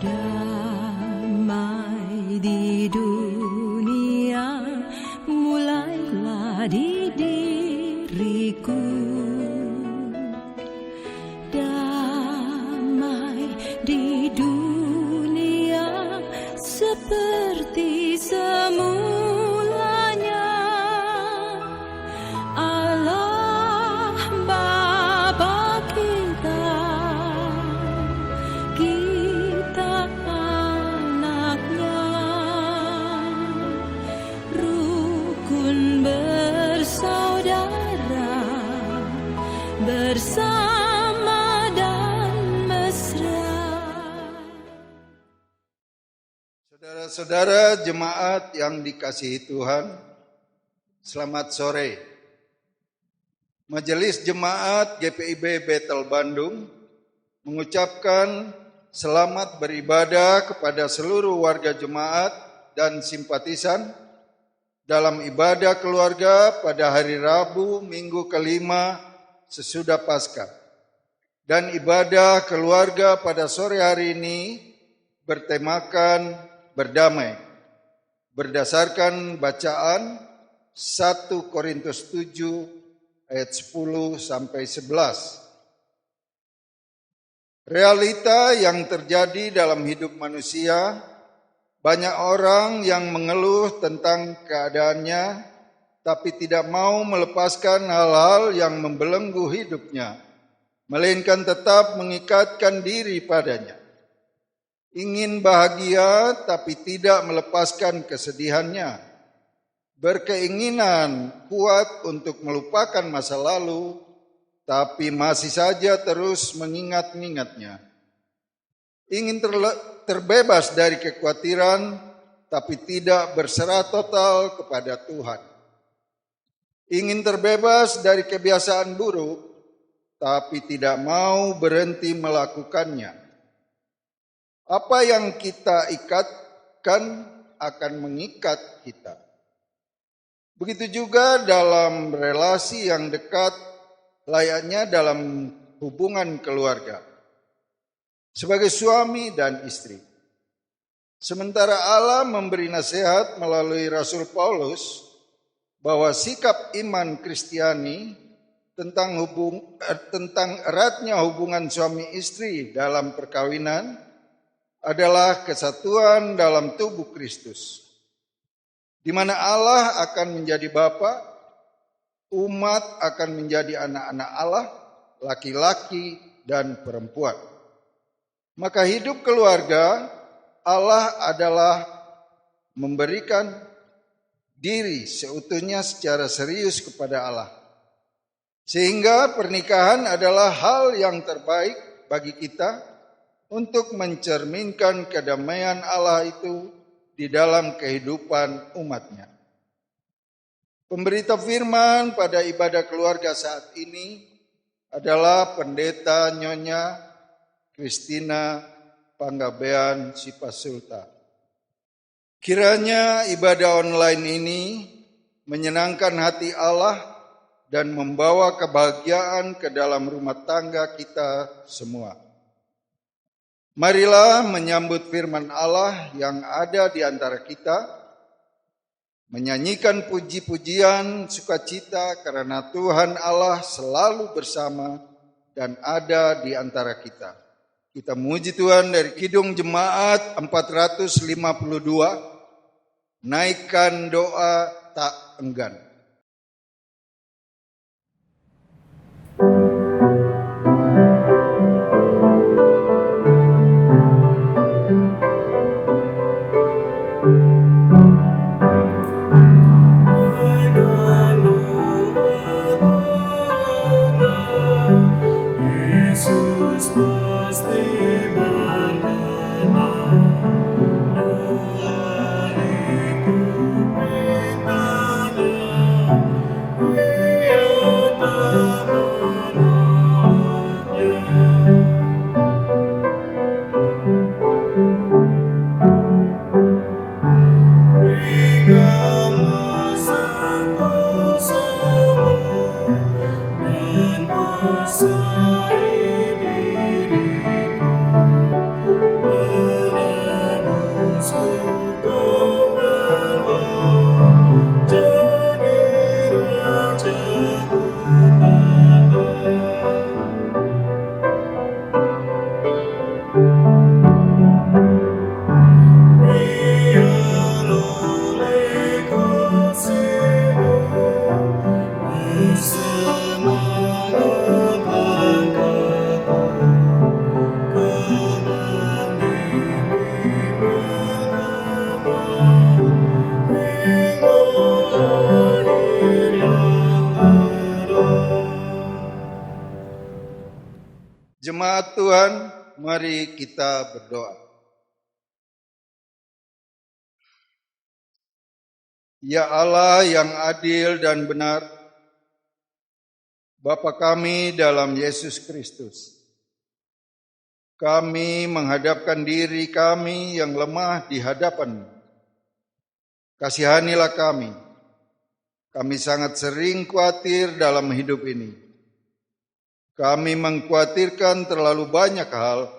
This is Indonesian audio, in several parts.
Damai di dunia mulailah di diriku. Damai di dunia seperti semulanya. Allah Bapa kita anaknya, rukun bersaudara, bersama dan mesra. Saudara-saudara jemaat yang dikasihi Tuhan, selamat sore. Majelis Jemaat GPIB Bethel Bandung mengucapkan selamat beribadah kepada seluruh warga jemaat dan simpatisan dalam ibadah keluarga pada hari Rabu minggu kelima sesudah Paskah. Dan ibadah keluarga pada sore hari ini bertemakan berdamai. Berdasarkan bacaan 1 Korintus 7 ayat 10 sampai 11. Realita yang terjadi dalam hidup manusia, banyak orang yang mengeluh tentang keadaannya, tapi tidak mau melepaskan hal-hal yang membelenggu hidupnya, melainkan tetap mengikatkan diri padanya. Ingin bahagia, tapi tidak melepaskan kesedihannya. Berkeinginan kuat untuk melupakan masa lalu, tapi masih saja terus mengingat-ingatnya. Ingin terbebas dari kekhawatiran, tapi tidak berserah total kepada Tuhan. Ingin terbebas dari kebiasaan buruk, tapi tidak mau berhenti melakukannya. Apa yang kita ikatkan akan mengikat kita. Begitu juga dalam relasi yang dekat, layaknya dalam hubungan keluarga. Sebagai suami dan istri. Sementara Allah memberi nasihat melalui Rasul Paulus bahwa sikap iman Kristiani tentang eratnya hubungan suami istri dalam perkawinan adalah kesatuan dalam tubuh Kristus. Di mana Allah akan menjadi Bapa, umat akan menjadi anak-anak Allah, laki-laki dan perempuan. Maka hidup keluarga, Allah adalah memberikan diri seutuhnya secara serius kepada Allah. Sehingga pernikahan adalah hal yang terbaik bagi kita untuk mencerminkan kedamaian Allah itu di dalam kehidupan umatnya. Pemberita firman pada ibadah keluarga saat ini adalah Pendeta Nyonya Christina Panggabean Sipasulta. Kiranya ibadah online ini menyenangkan hati Allah dan membawa kebahagiaan ke dalam rumah tangga kita semua. Marilah menyambut firman Allah yang ada di antara kita, menyanyikan puji-pujian sukacita karena Tuhan Allah selalu bersama dan ada di antara kita. Kita memuji Tuhan dari Kidung Jemaat 452, naikkan doa tak enggan. Jemaat Tuhan, mari kita berdoa. Ya Allah yang adil dan benar, Bapa kami dalam Yesus Kristus, kami menghadapkan diri kami yang lemah di hadapan-Mu. Kasihanilah kami. Kami sangat sering khawatir dalam hidup ini. Kami mengkhawatirkan terlalu banyak hal,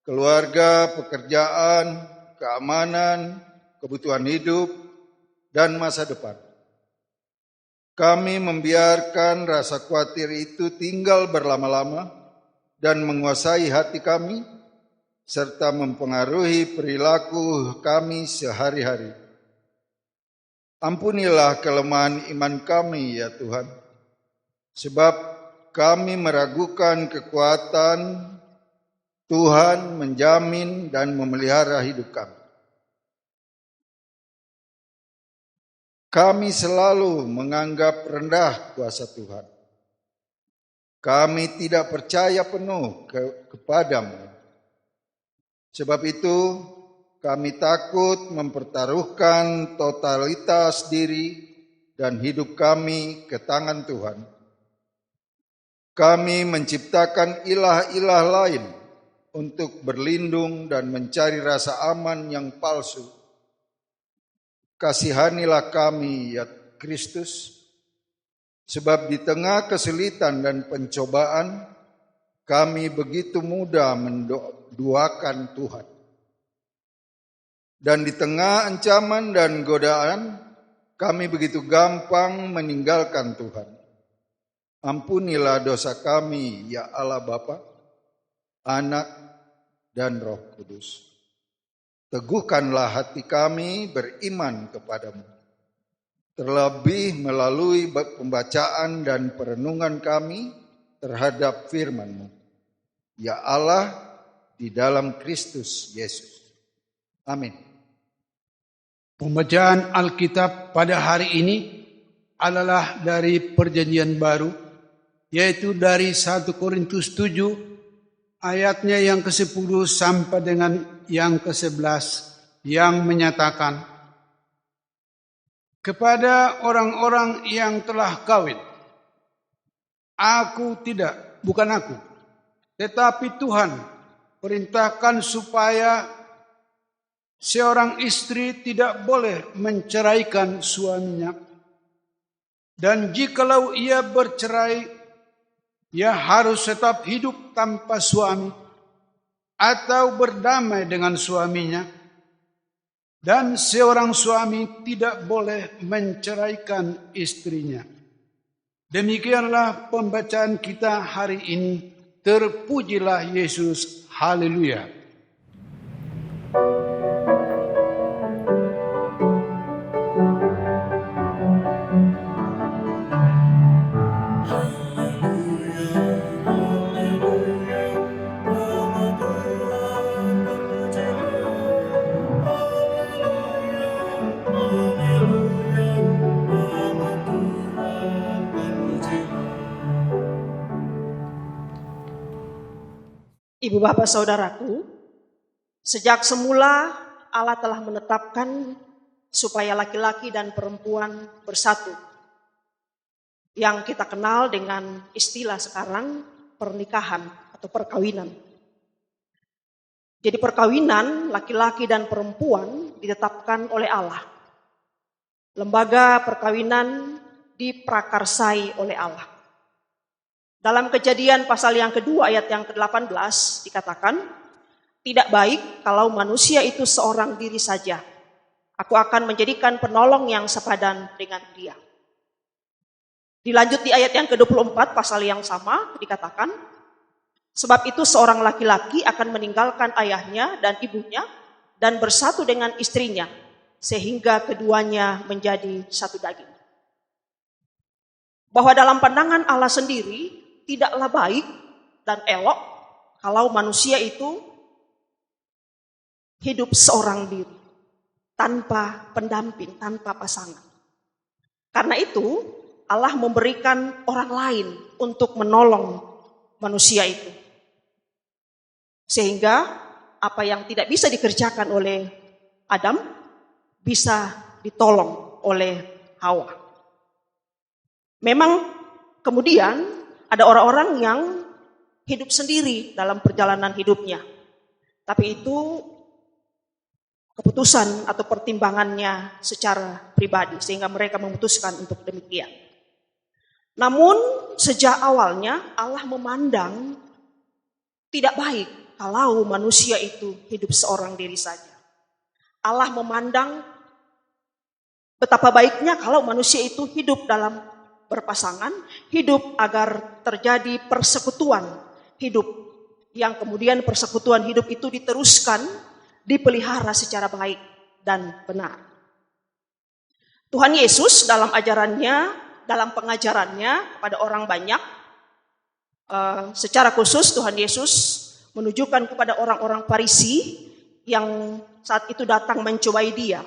keluarga, pekerjaan, keamanan, kebutuhan hidup, dan masa depan. Kami membiarkan rasa khawatir itu tinggal berlama-lama dan menguasai hati kami, serta mempengaruhi perilaku kami sehari-hari. Ampunilah kelemahan iman kami ya Tuhan, sebab kami meragukan kekuatan Tuhan menjamin dan memelihara hidup kami. Kami selalu menganggap rendah kuasa Tuhan. Kami tidak percaya penuh kepadamu. Sebab itu kami takut mempertaruhkan totalitas diri dan hidup kami ke tangan Tuhan. Kami menciptakan ilah-ilah lain untuk berlindung dan mencari rasa aman yang palsu. Kasihanilah kami ya Kristus, sebab di tengah kesulitan dan pencobaan, kami begitu mudah menduakan Tuhan. Dan di tengah ancaman dan godaan, kami begitu gampang meninggalkan Tuhan. Ampunilah dosa kami, ya Allah Bapa, Anak, dan Roh Kudus. Teguhkanlah hati kami beriman kepadamu. Terlebih melalui pembacaan dan perenungan kami terhadap firman-Mu. Ya Allah, di dalam Kristus Yesus. Amin. Pembacaan Alkitab pada hari ini adalah dari Perjanjian Baru, yaitu dari 1 Korintus 7 ayatnya yang ke-10 sampai dengan yang ke-11 yang menyatakan, kepada orang-orang yang telah kawin, bukan aku, tetapi Tuhan perintahkan supaya seorang istri tidak boleh menceraikan suaminya. Dan jikalau ia bercerai, ia harus tetap hidup tanpa suami atau berdamai dengan suaminya. Dan seorang suami tidak boleh menceraikan istrinya. Demikianlah pembacaan kita hari ini. Terpujilah Yesus. Haleluya. Ibu bapak saudaraku, sejak semula Allah telah menetapkan supaya laki-laki dan perempuan bersatu. Yang kita kenal dengan istilah sekarang pernikahan atau perkawinan. Jadi perkawinan laki-laki dan perempuan ditetapkan oleh Allah. Lembaga perkawinan diprakarsai oleh Allah. Dalam Kejadian pasal yang kedua ayat yang ke-18 dikatakan, tidak baik kalau manusia itu seorang diri saja. Aku akan menjadikan penolong yang sepadan dengan dia. Dilanjut di ayat yang ke-24 pasal yang sama dikatakan, sebab itu seorang laki-laki akan meninggalkan ayahnya dan ibunya dan bersatu dengan istrinya, sehingga keduanya menjadi satu daging. Bahwa dalam pandangan Allah sendiri, tidaklah baik dan elok kalau manusia itu hidup seorang diri, tanpa pendamping, tanpa pasangan. Karena itu Allah memberikan orang lain untuk menolong manusia itu. Sehingga apa yang tidak bisa dikerjakan oleh Adam bisa ditolong oleh Hawa. Memang kemudian ada orang-orang yang hidup sendiri dalam perjalanan hidupnya. Tapi itu keputusan atau pertimbangannya secara pribadi sehingga mereka memutuskan untuk demikian. Namun sejak awalnya Allah memandang tidak baik kalau manusia itu hidup seorang diri saja. Allah memandang betapa baiknya kalau manusia itu hidup dalam berpasangan, hidup agar terjadi persekutuan hidup, yang kemudian persekutuan hidup itu diteruskan, dipelihara secara baik dan benar. Tuhan Yesus dalam ajarannya, dalam pengajarannya kepada orang banyak, secara khusus Tuhan Yesus menunjukkan kepada orang-orang Farisi yang saat itu datang mencobai dia,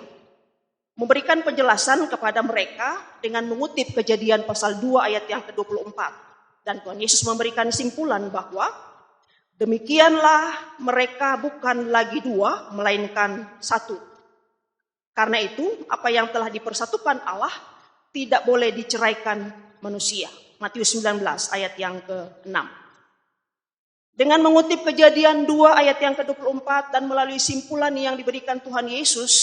memberikan penjelasan kepada mereka dengan mengutip Kejadian pasal 2 ayat yang ke-24. Dan Tuhan Yesus memberikan simpulan bahwa demikianlah mereka bukan lagi dua, melainkan satu. Karena itu, apa yang telah dipersatukan Allah tidak boleh diceraikan manusia. Matius 19 ayat yang ke-6. Dengan mengutip Kejadian 2 ayat yang ke-24 dan melalui simpulan yang diberikan Tuhan Yesus,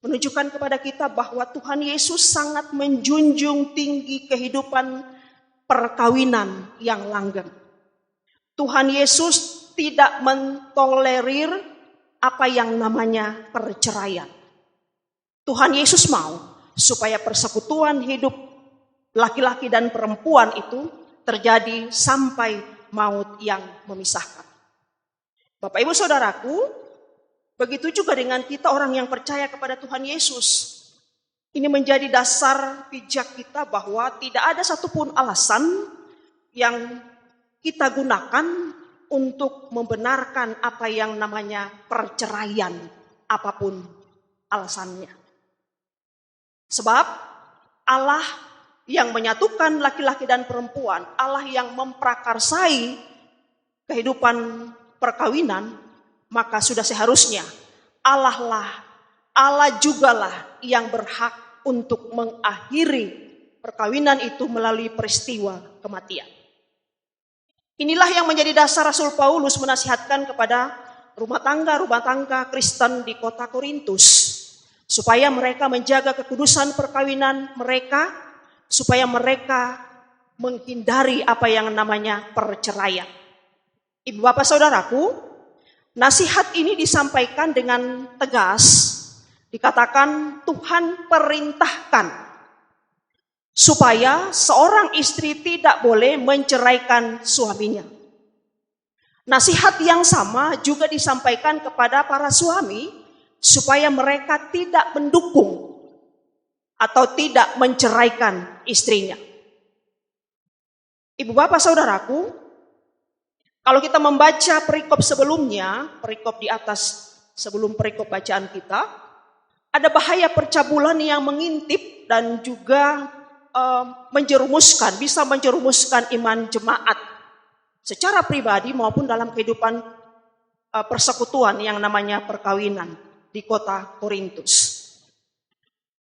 menunjukkan kepada kita bahwa Tuhan Yesus sangat menjunjung tinggi kehidupan perkawinan yang langgeng. Tuhan Yesus tidak mentolerir apa yang namanya perceraian. Tuhan Yesus mau supaya persekutuan hidup laki-laki dan perempuan itu terjadi sampai maut yang memisahkan. Bapak Ibu Saudaraku, begitu juga dengan kita orang yang percaya kepada Tuhan Yesus. Ini menjadi dasar pijak kita bahwa tidak ada satupun alasan yang kita gunakan untuk membenarkan apa yang namanya perceraian, apapun alasannya. Sebab Allah yang menyatukan laki-laki dan perempuan, Allah yang memprakarsai kehidupan perkawinan, maka sudah seharusnya Allah jugalah yang berhak untuk mengakhiri perkawinan itu melalui peristiwa kematian. Inilah yang menjadi dasar Rasul Paulus menasihatkan kepada rumah tangga Kristen di kota Korintus, supaya mereka menjaga kekudusan perkawinan mereka, supaya mereka menghindari apa yang namanya perceraian. Ibu bapak saudaraku, nasihat ini disampaikan dengan tegas. Dikatakan Tuhan perintahkan supaya seorang istri tidak boleh menceraikan suaminya. Nasihat yang sama juga disampaikan kepada para suami supaya mereka tidak mendukung atau tidak menceraikan istrinya. Ibu bapak saudaraku, kalau kita membaca perikop sebelumnya, perikop di atas sebelum perikop bacaan kita, ada bahaya percabulan yang mengintip dan juga bisa menjerumuskan iman jemaat secara pribadi maupun dalam kehidupan persekutuan yang namanya perkawinan di kota Korintus.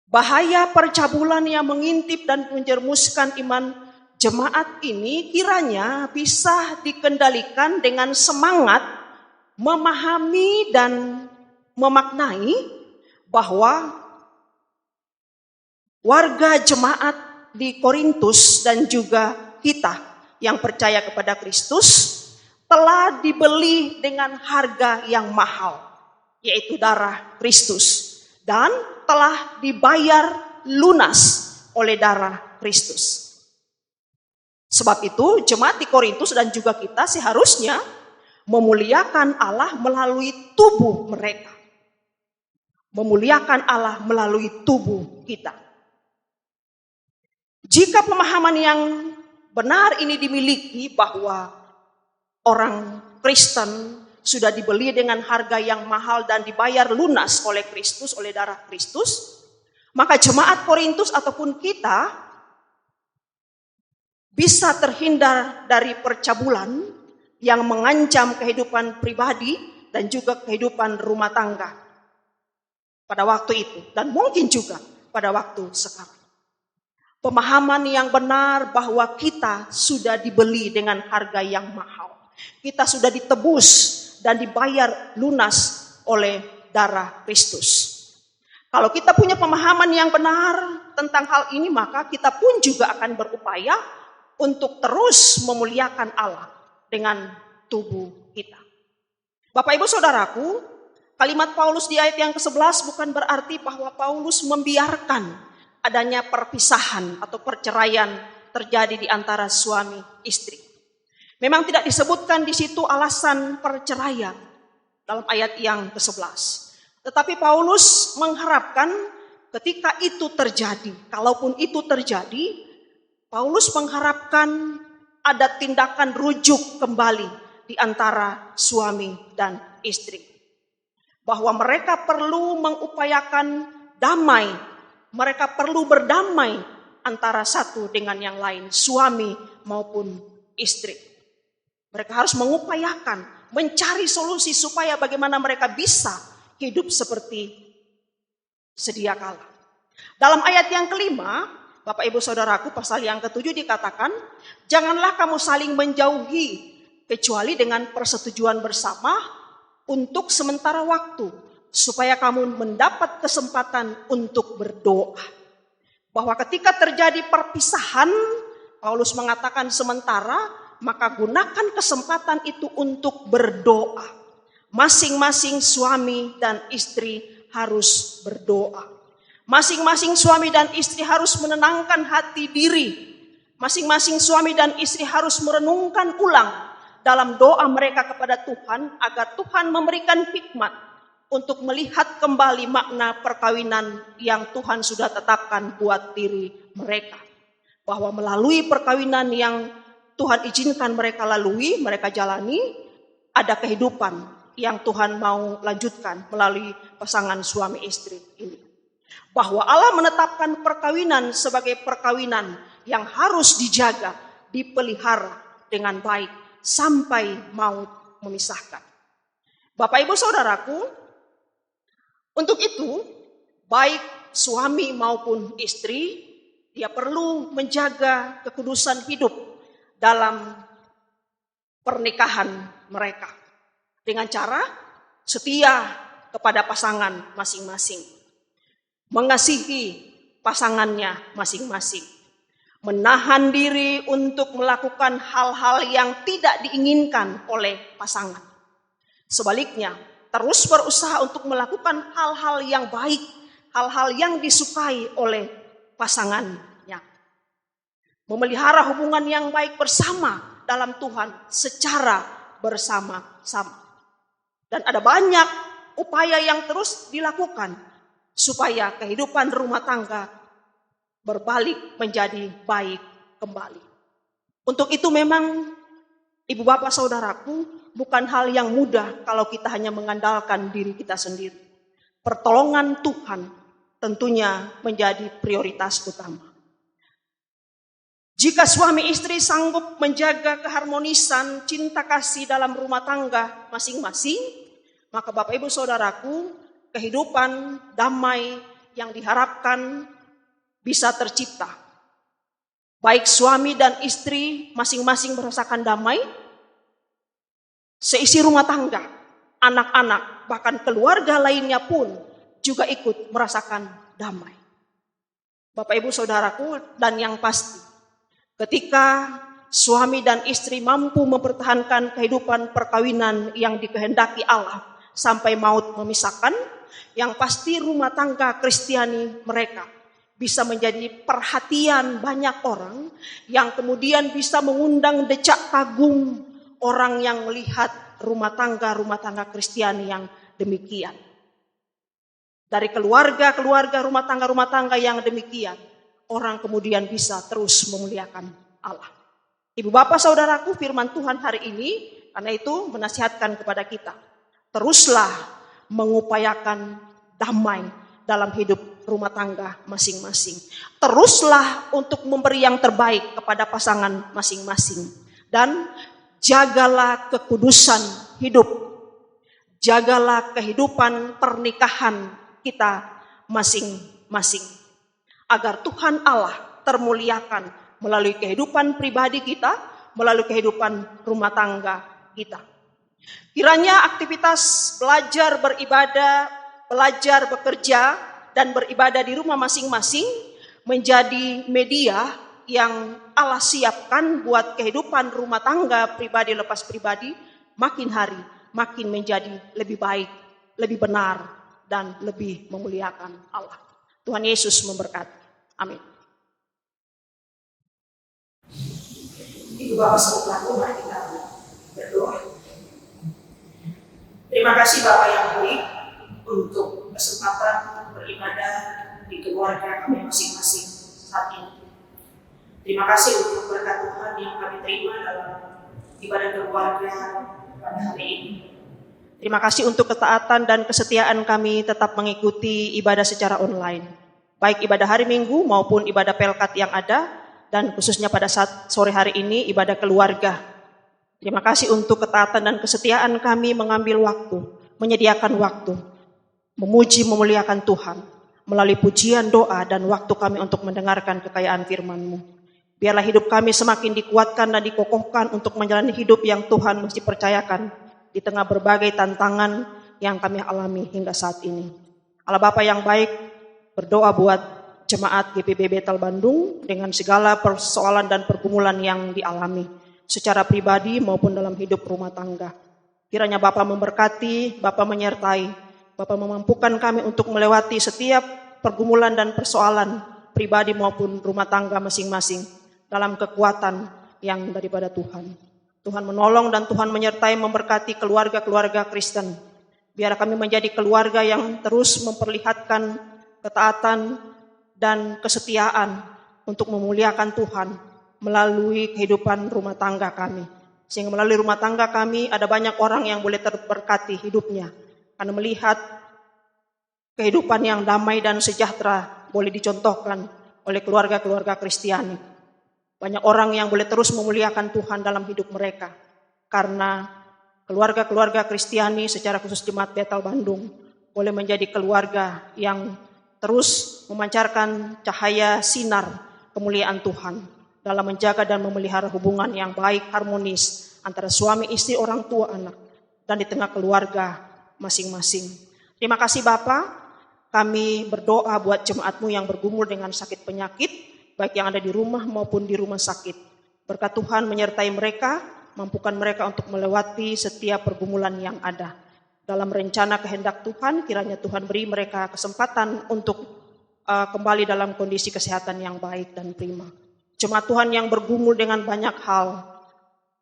Bahaya percabulan yang mengintip dan menjerumuskan iman jemaat ini kiranya bisa dikendalikan dengan semangat memahami dan memaknai bahwa warga jemaat di Korintus dan juga kita yang percaya kepada Kristus telah dibeli dengan harga yang mahal, yaitu darah Kristus, dan telah dibayar lunas oleh darah Kristus. Sebab itu jemaat di Korintus dan juga kita seharusnya memuliakan Allah melalui tubuh mereka. Memuliakan Allah melalui tubuh kita. Jika pemahaman yang benar ini dimiliki bahwa orang Kristen sudah dibeli dengan harga yang mahal dan dibayar lunas oleh Kristus, oleh darah Kristus, maka jemaat Korintus ataupun kita bisa terhindar dari percabulan yang mengancam kehidupan pribadi dan juga kehidupan rumah tangga pada waktu itu, dan mungkin juga pada waktu sekarang. Pemahaman yang benar bahwa kita sudah dibeli dengan harga yang mahal. Kita sudah ditebus dan dibayar lunas oleh darah Kristus. Kalau kita punya pemahaman yang benar tentang hal ini, maka kita pun juga akan berupaya untuk terus memuliakan Allah dengan tubuh kita. Bapak Ibu Saudaraku, kalimat Paulus di ayat yang ke-11 bukan berarti bahwa Paulus membiarkan adanya perpisahan atau perceraian terjadi di antara suami istri. Memang tidak disebutkan di situ alasan perceraian dalam ayat yang ke-11. Tetapi Paulus mengharapkan ketika itu terjadi, kalaupun itu terjadi, Paulus mengharapkan ada tindakan rujuk kembali di antara suami dan istri. Bahwa mereka perlu mengupayakan damai, mereka perlu berdamai antara satu dengan yang lain, suami maupun istri. Mereka harus mengupayakan, mencari solusi supaya bagaimana mereka bisa hidup seperti sedia kala. Dalam ayat yang kelima, Bapak Ibu Saudaraku, pasal yang ke-7 dikatakan, janganlah kamu saling menjauhi kecuali dengan persetujuan bersama untuk sementara waktu, supaya kamu mendapat kesempatan untuk berdoa. Bahwa ketika terjadi perpisahan, Paulus mengatakan sementara, maka gunakan kesempatan itu untuk berdoa. Masing-masing suami dan istri harus berdoa. Masing-masing suami dan istri harus menenangkan hati diri. Masing-masing suami dan istri harus merenungkan ulang dalam doa mereka kepada Tuhan, agar Tuhan memberikan hikmat untuk melihat kembali makna perkawinan yang Tuhan sudah tetapkan buat diri mereka. Bahwa melalui perkawinan yang Tuhan izinkan mereka lalui, mereka jalani, ada kehidupan yang Tuhan mau lanjutkan melalui pasangan suami istri ini. Bahwa Allah menetapkan perkawinan sebagai perkawinan yang harus dijaga, dipelihara dengan baik sampai maut memisahkan. Bapak Ibu Saudaraku, untuk itu baik suami maupun istri, dia perlu menjaga kekudusan hidup dalam pernikahan mereka dengan cara setia kepada pasangan masing-masing. Mengasihi pasangannya masing-masing. Menahan diri untuk melakukan hal-hal yang tidak diinginkan oleh pasangan. Sebaliknya, terus berusaha untuk melakukan hal-hal yang baik, hal-hal yang disukai oleh pasangannya. Memelihara hubungan yang baik bersama dalam Tuhan secara bersama-sama. Dan ada banyak upaya yang terus dilakukan supaya kehidupan rumah tangga berbalik menjadi baik kembali. Untuk itu memang Ibu Bapak Saudaraku, bukan hal yang mudah kalau kita hanya mengandalkan diri kita sendiri. Pertolongan Tuhan tentunya menjadi prioritas utama. Jika suami istri sanggup menjaga keharmonisan cinta kasih dalam rumah tangga masing-masing, maka Bapak Ibu Saudaraku, kehidupan damai yang diharapkan bisa tercipta. Baik suami dan istri masing-masing merasakan damai, seisi rumah tangga, anak-anak, bahkan keluarga lainnya pun juga ikut merasakan damai. Bapak Ibu Saudaraku, dan yang pasti, ketika suami dan istri mampu mempertahankan kehidupan perkawinan yang dikehendaki Allah sampai maut memisahkan, yang pasti rumah tangga Kristiani mereka bisa menjadi perhatian banyak orang yang kemudian bisa mengundang decak kagum orang yang melihat rumah tangga Kristiani yang demikian. Dari keluarga rumah tangga yang demikian, orang kemudian bisa terus memuliakan Allah. Ibu Bapak Saudaraku, firman Tuhan hari ini karena itu menasihatkan kepada kita, teruslah mengupayakan damai dalam hidup rumah tangga masing-masing. Teruslah untuk memberi yang terbaik kepada pasangan masing-masing. Dan jagalah kekudusan hidup, jagalah kehidupan pernikahan kita masing-masing, agar Tuhan Allah termuliakan melalui kehidupan pribadi kita, melalui kehidupan rumah tangga kita. Kiranya aktivitas belajar beribadah, belajar bekerja, dan beribadah di rumah masing-masing menjadi media yang Allah siapkan buat kehidupan rumah tangga pribadi lepas pribadi makin hari makin menjadi lebih baik, lebih benar, dan lebih memuliakan Allah. Tuhan Yesus memberkati. Amin. Ibu Bapak Saudaraku, mari kita berdoa. Terima kasih Bapak yang baik untuk kesempatan beribadah di keluarga kami masing-masing saat ini. Terima kasih untuk berkat Tuhan yang kami terima dalam ibadah keluarga pada hari ini. Terima kasih untuk ketaatan dan kesetiaan kami tetap mengikuti ibadah secara online. Baik ibadah hari Minggu maupun ibadah Pelkat yang ada, dan khususnya pada saat sore hari ini ibadah keluarga. Terima kasih untuk ketaatan dan kesetiaan kami mengambil waktu, menyediakan waktu, memuji memuliakan Tuhan melalui pujian, doa, dan waktu kami untuk mendengarkan kekayaan firman-Mu. Biarlah hidup kami semakin dikuatkan dan dikokohkan untuk menjalani hidup yang Tuhan mesti percayakan di tengah berbagai tantangan yang kami alami hingga saat ini. Allah Bapa yang baik, berdoa buat jemaat GPB Bethel Bandung dengan segala persoalan dan pergumulan yang dialami secara pribadi maupun dalam hidup rumah tangga. Kiranya Bapa memberkati, Bapa menyertai, Bapa memampukan kami untuk melewati setiap pergumulan dan persoalan pribadi maupun rumah tangga masing-masing dalam kekuatan yang daripada Tuhan. Tuhan menolong dan Tuhan menyertai memberkati keluarga-keluarga Kristen. Biar kami menjadi keluarga yang terus memperlihatkan ketaatan dan kesetiaan untuk memuliakan Tuhan melalui kehidupan rumah tangga kami. Sehingga melalui rumah tangga kami ada banyak orang yang boleh terberkati hidupnya. Karena melihat kehidupan yang damai dan sejahtera boleh dicontohkan oleh keluarga-keluarga Kristiani. Banyak orang yang boleh terus memuliakan Tuhan dalam hidup mereka. Karena keluarga-keluarga Kristiani secara khusus Jemaat Bethel Bandung boleh menjadi keluarga yang terus memancarkan cahaya sinar kemuliaan Tuhan dalam menjaga dan memelihara hubungan yang baik, harmonis antara suami, istri, orang tua, anak, dan di tengah keluarga masing-masing. Terima kasih Bapa, kami berdoa buat jemaat-Mu yang bergumul dengan sakit penyakit, baik yang ada di rumah maupun di rumah sakit. Berkat Tuhan menyertai mereka, mampukan mereka untuk melewati setiap pergumulan yang ada. Dalam rencana kehendak Tuhan, kiranya Tuhan beri mereka kesempatan untuk kembali dalam kondisi kesehatan yang baik dan prima. Jemaat Tuhan yang bergumul dengan banyak hal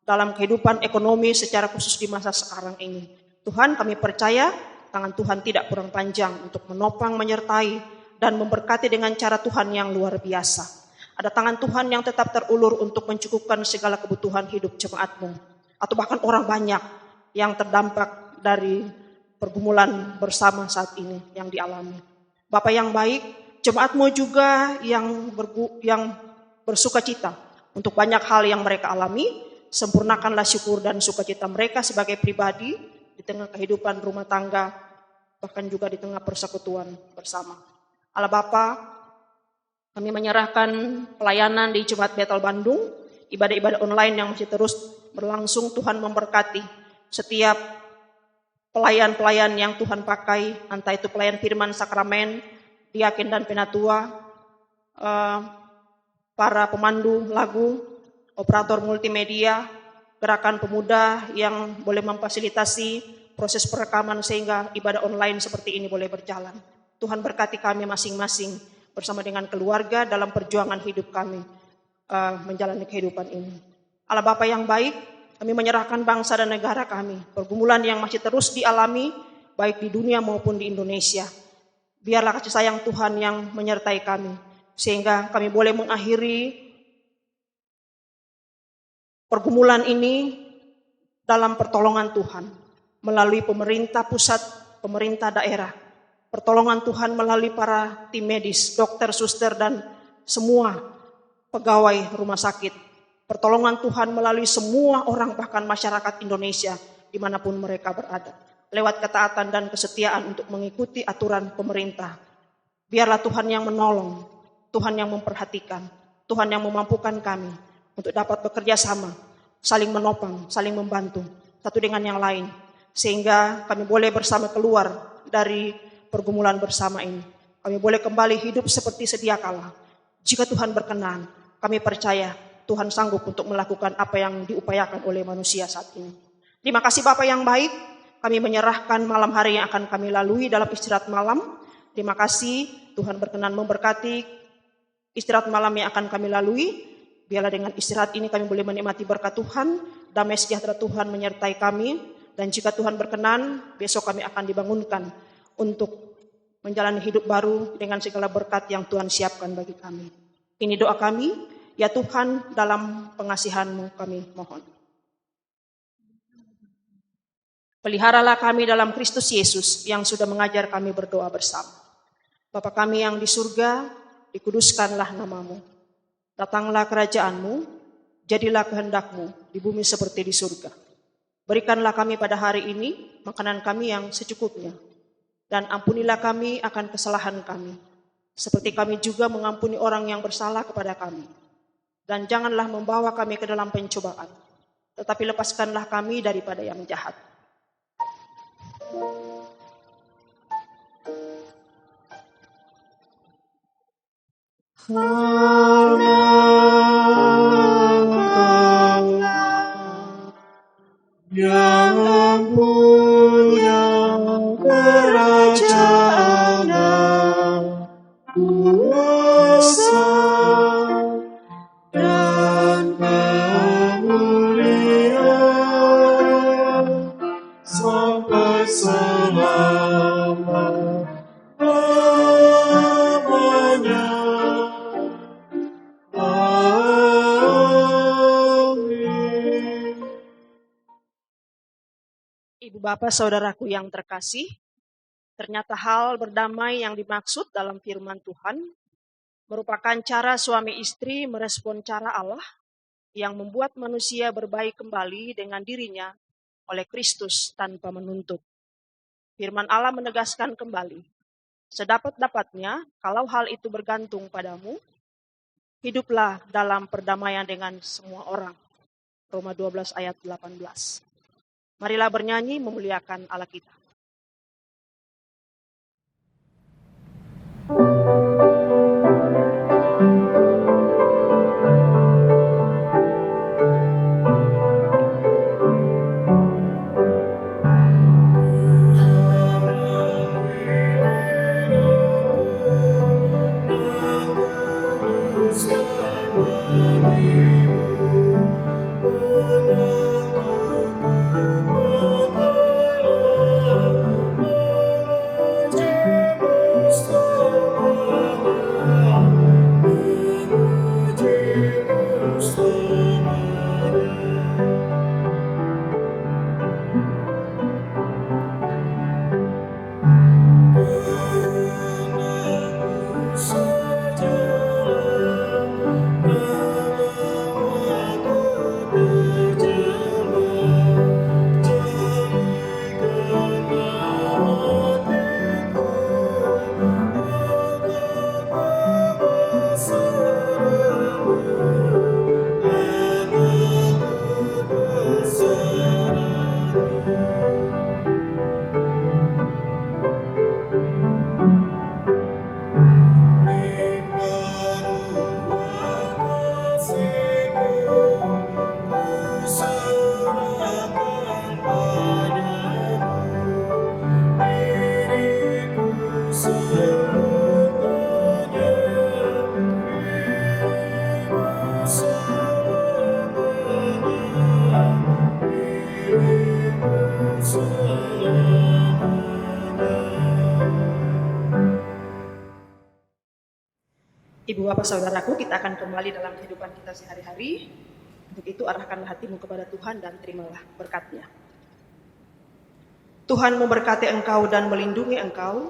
dalam kehidupan ekonomi secara khusus di masa sekarang ini. Tuhan, kami percaya tangan Tuhan tidak kurang panjang untuk menopang, menyertai, dan memberkati dengan cara Tuhan yang luar biasa. Ada tangan Tuhan yang tetap terulur untuk mencukupkan segala kebutuhan hidup jemaat-Mu. Atau bahkan orang banyak yang terdampak dari pergumulan bersama saat ini yang dialami. Bapa yang baik, jemaat-Mu juga yang bersuka cita untuk banyak hal yang mereka alami. Sempurnakanlah syukur dan sukacita mereka sebagai pribadi di tengah kehidupan rumah tangga, bahkan juga di tengah persekutuan bersama. Allah Bapa, kami menyerahkan pelayanan di Jemaat Bethel Bandung, ibadah-ibadah online yang masih terus berlangsung. Tuhan memberkati setiap pelayan-pelayan yang Tuhan pakai, entah itu pelayan firman, sakramen, diaken dan penatua, para pemandu lagu, operator multimedia, gerakan pemuda yang boleh memfasilitasi proses perekaman sehingga ibadah online seperti ini boleh berjalan. Tuhan berkati kami masing-masing bersama dengan keluarga dalam perjuangan hidup kami menjalani kehidupan ini. Allah Bapa yang baik, kami menyerahkan bangsa dan negara kami, pergumulan yang masih terus dialami baik di dunia maupun di Indonesia. Biarlah kasih sayang Tuhan yang menyertai kami, sehingga kami boleh mengakhiri pergumulan ini dalam pertolongan Tuhan melalui pemerintah pusat, pemerintah daerah. Pertolongan Tuhan melalui para tim medis, dokter, suster, dan semua pegawai rumah sakit Pertolongan Tuhan melalui semua orang, bahkan masyarakat Indonesia dimanapun mereka berada. Lewat ketaatan dan kesetiaan untuk mengikuti aturan pemerintah. Biarlah Tuhan yang menolong, Tuhan yang memperhatikan, Tuhan yang memampukan kami untuk dapat bekerja sama, saling menopang, saling membantu, satu dengan yang lain. Sehingga kami boleh bersama keluar dari pergumulan bersama ini. Kami boleh kembali hidup seperti sedia kala. Jika Tuhan berkenan, kami percaya Tuhan sanggup untuk melakukan apa yang diupayakan oleh manusia saat ini. Terima kasih Bapa yang baik, kami menyerahkan malam hari yang akan kami lalui dalam istirahat malam. Terima kasih Tuhan berkenan memberkati istirahat malam yang akan kami lalui. Biarlah dengan istirahat ini kami boleh menikmati berkat Tuhan, damai sejahtera Tuhan menyertai kami. Dan jika Tuhan berkenan, besok kami akan dibangunkan untuk menjalani hidup baru dengan segala berkat yang Tuhan siapkan bagi kami. Ini doa kami. Ya Tuhan, dalam pengasihan-Mu kami mohon. Peliharalah kami dalam Kristus Yesus yang sudah mengajar kami berdoa bersama. Bapa kami yang di surga, dikuduskanlah nama-Mu. Datanglah kerajaan-Mu, jadilah kehendak-Mu di bumi seperti di surga. Berikanlah kami pada hari ini makanan kami yang secukupnya. Dan ampunilah kami akan kesalahan kami, seperti kami juga mengampuni orang yang bersalah kepada kami. Dan janganlah membawa kami ke dalam pencobaan, tetapi lepaskanlah kami daripada yang jahat. Yang punya kerajaan dan kuasa dan kemuliaan sampai selama-lamanya. Amin. Ibu bapak saudaraku yang terkasih, ternyata hal berdamai yang dimaksud dalam firman Tuhan merupakan cara suami istri merespon cara Allah yang membuat manusia berbaik kembali dengan dirinya oleh Kristus tanpa menuntut. Firman Allah menegaskan kembali, sedapat-dapatnya kalau hal itu bergantung padamu, hiduplah dalam perdamaian dengan semua orang. Roma 12 ayat 18. Marilah bernyanyi memuliakan Allah kita. Ibu bapak saudaraku, kita akan kembali dalam kehidupan kita sehari-hari. Untuk itu arahkanlah hatimu kepada Tuhan dan terimalah berkat-Nya. Tuhan memberkati engkau dan melindungi engkau.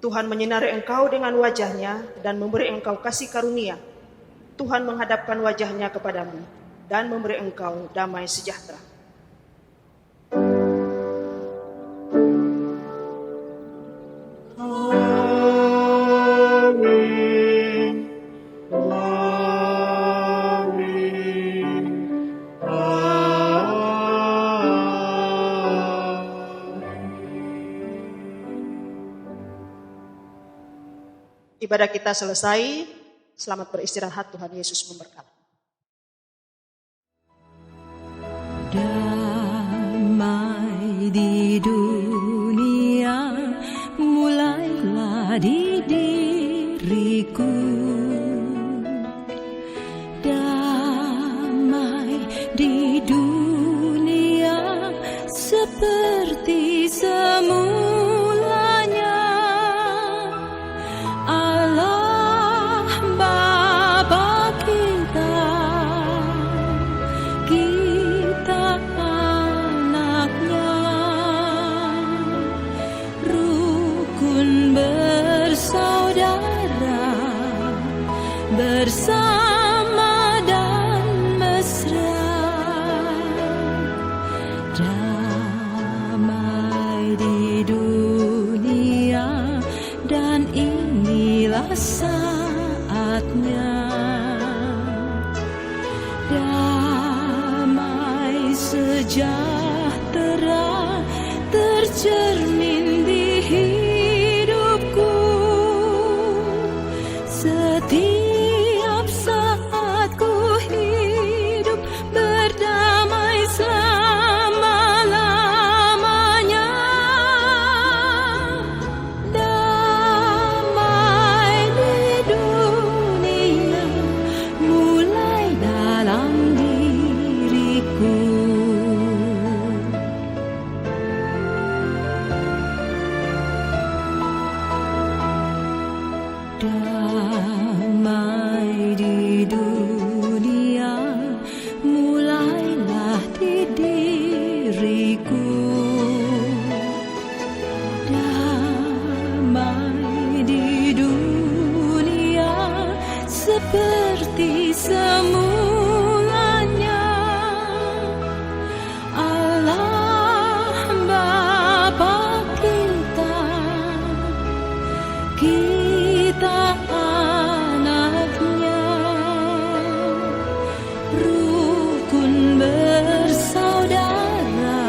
Tuhan menyinari engkau dengan wajah-Nya dan memberi engkau kasih karunia. Tuhan menghadapkan wajah-Nya kepadamu dan memberi engkau damai sejahtera. Amin. Amin. Ibadah kita selesai. Selamat beristirahat, Tuhan Yesus memberkati. Damai di dunia mulailah di diriku. Damai di dunia seperti semulanya. Allah Bapa kita anaknya, rukun bersaudara, bersama dan mesra. Damai di dunia, dan inilah saatnya. Damai sejahtera tercermin di hidupku. Setiap saat ku hidup berdamai selama-lamanya. Damai di dunia mulai dalam diriku. Damai di dunia mulailah di diriku. Damai di dunia seperti semulanya. Allah Bapa kita anaknya, rukun bersaudara,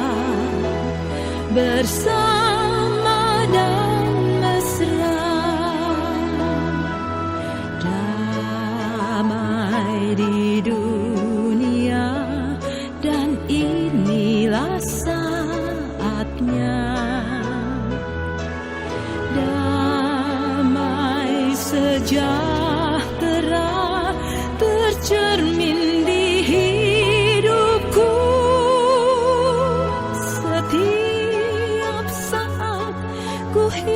bersama dan mesra. Damai di dunia, dan inilah saatnya. Damai sejahtera tercermin di hidupku. Setiap saat ku hidup